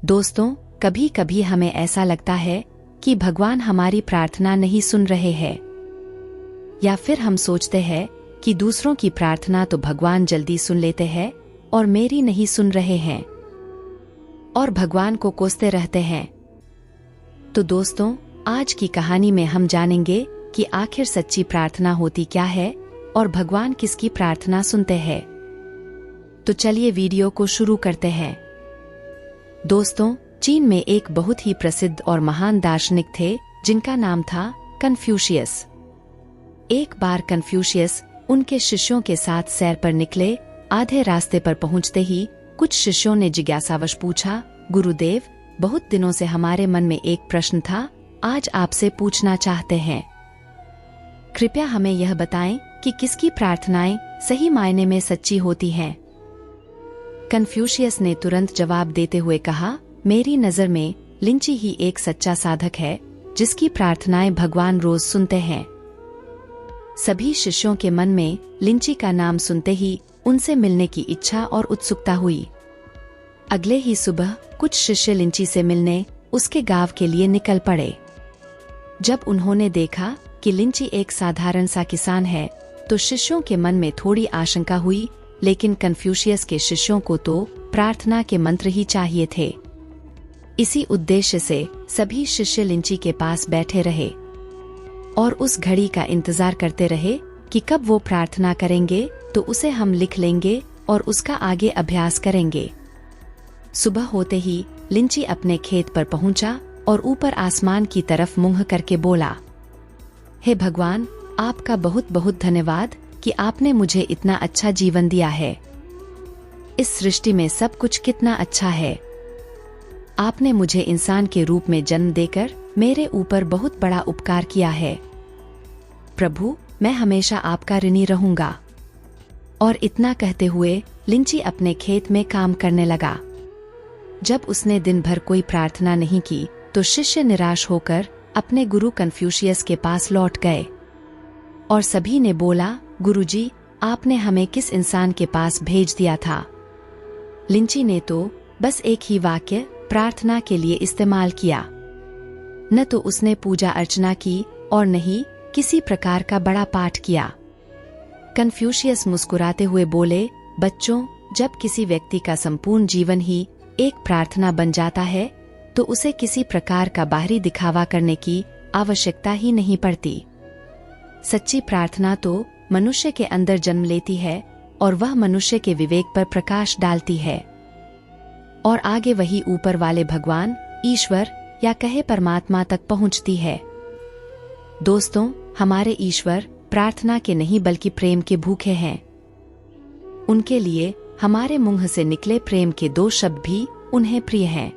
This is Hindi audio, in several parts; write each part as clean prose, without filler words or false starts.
दोस्तों, कभी कभी हमें ऐसा लगता है कि भगवान हमारी प्रार्थना नहीं सुन रहे हैं, या फिर हम सोचते हैं कि दूसरों की प्रार्थना तो भगवान जल्दी सुन लेते हैं और मेरी नहीं सुन रहे हैं, और भगवान को कोसते रहते हैं। तो दोस्तों, आज की कहानी में हम जानेंगे कि आखिर सच्ची प्रार्थना होती क्या है और भगवान किसकी प्रार्थना सुनते हैं। तो चलिए वीडियो को शुरू करते हैं। दोस्तों, चीन में एक बहुत ही प्रसिद्ध और महान दार्शनिक थे जिनका नाम था कन्फ्यूशियस। एक बार कन्फ्यूशियस उनके शिष्यों के साथ सैर पर निकले। आधे रास्ते पर पहुंचते ही कुछ शिष्यों ने जिज्ञासावश पूछा, गुरुदेव, बहुत दिनों से हमारे मन में एक प्रश्न था, आज आपसे पूछना चाहते हैं। कृपया हमें यह बताएं कि किसकी प्रार्थनाएं सही मायने में सच्ची होती हैं। कन्फ्यूशियस ने तुरंत जवाब देते हुए कहा, मेरी नजर में लिंची ही एक सच्चा साधक है जिसकी प्रार्थनाएं भगवान रोज सुनते हैं। सभी शिष्यों के मन में लिंची का नाम सुनते ही उनसे मिलने की इच्छा और उत्सुकता हुई। अगले ही सुबह कुछ शिष्य लिंची से मिलने उसके गांव के लिए निकल पड़े। जब उन्होंने देखा कि लिंची एक साधारण सा किसान है तो शिष्यों के मन में थोड़ी आशंका हुई, लेकिन कन्फ्यूशियस के शिष्यों को तो प्रार्थना के मंत्र ही चाहिए थे। इसी उद्देश्य से सभी शिष्य लिंची के पास बैठे रहे और उस घड़ी का इंतजार करते रहे कि कब वो प्रार्थना करेंगे तो उसे हम लिख लेंगे और उसका आगे अभ्यास करेंगे। सुबह होते ही लिंची अपने खेत पर पहुंचा और ऊपर आसमान की तरफ मुंह करके बोला, हे भगवान, आपका बहुत बहुत धन्यवाद कि आपने मुझे इतना अच्छा जीवन दिया है। इस सृष्टि में सब कुछ कितना अच्छा है। आपने मुझे इंसान के रूप में जन्म देकर मेरे ऊपर बहुत बड़ा उपकार किया है। प्रभु, मैं हमेशा आपका ऋणी रहूंगा। और इतना कहते हुए लिंची अपने खेत में काम करने लगा। जब उसने दिन भर कोई प्रार्थना नहीं की तो शिष्य निराश होकर अपने गुरु कन्फ्यूशियस के पास लौट गए और सभी ने बोला, गुरुजी, आपने हमें किस इंसान के पास भेज दिया था? लिंची ने तो बस एक ही वाक्य प्रार्थना के लिए इस्तेमाल किया। न तो उसने पूजा अर्चना की और न ही किसी प्रकार का बड़ा पाठ किया। कन्फ्यूशियस मुस्कुराते हुए बोले, बच्चों, जब किसी व्यक्ति का संपूर्ण जीवन ही एक प्रार्थना बन जाता है तो उसे किसी प्रकार का बाहरी दिखावा करने की आवश्यकता ही नहीं पड़ती। सच्ची प्रार्थना तो मनुष्य के अंदर जन्म लेती है और वह मनुष्य के विवेक पर प्रकाश डालती है और आगे वही ऊपर वाले भगवान, ईश्वर या कहे परमात्मा तक पहुंचती है। दोस्तों, हमारे ईश्वर प्रार्थना के नहीं बल्कि प्रेम के भूखे हैं। उनके लिए हमारे मुंह से निकले प्रेम के दो शब्द भी उन्हें प्रिय हैं।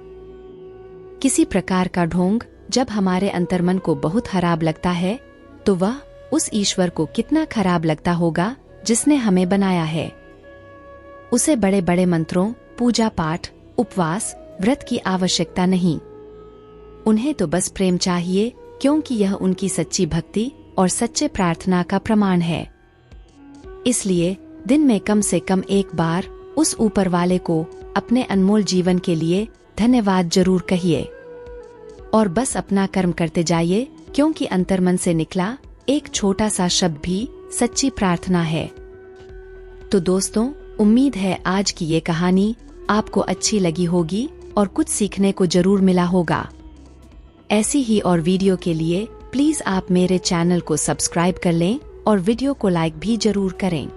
किसी प्रकार का ढोंग जब हमारे अंतर्मन को बहुत खराब लगता है तो वह उस ईश्वर को कितना खराब लगता होगा जिसने हमें बनाया है। उसे बड़े बड़े मंत्रों, पूजा पाठ, उपवास, व्रत की आवश्यकता नहीं। उन्हें तो बस प्रेम चाहिए, क्योंकि यह उनकी सच्ची भक्ति और सच्चे प्रार्थना का प्रमाण है। इसलिए दिन में कम से कम एक बार उस ऊपर वाले को अपने अनमोल जीवन के लिए धन्यवाद जरूर कहिए और बस अपना कर्म करते जाइए, क्योंकि अंतर्मन से निकला एक छोटा सा शब्द भी सच्ची प्रार्थना है। तो दोस्तों, उम्मीद है आज की ये कहानी आपको अच्छी लगी होगी और कुछ सीखने को जरूर मिला होगा। ऐसी ही और वीडियो के लिए प्लीज आप मेरे चैनल को सब्सक्राइब कर लें और वीडियो को लाइक भी जरूर करें।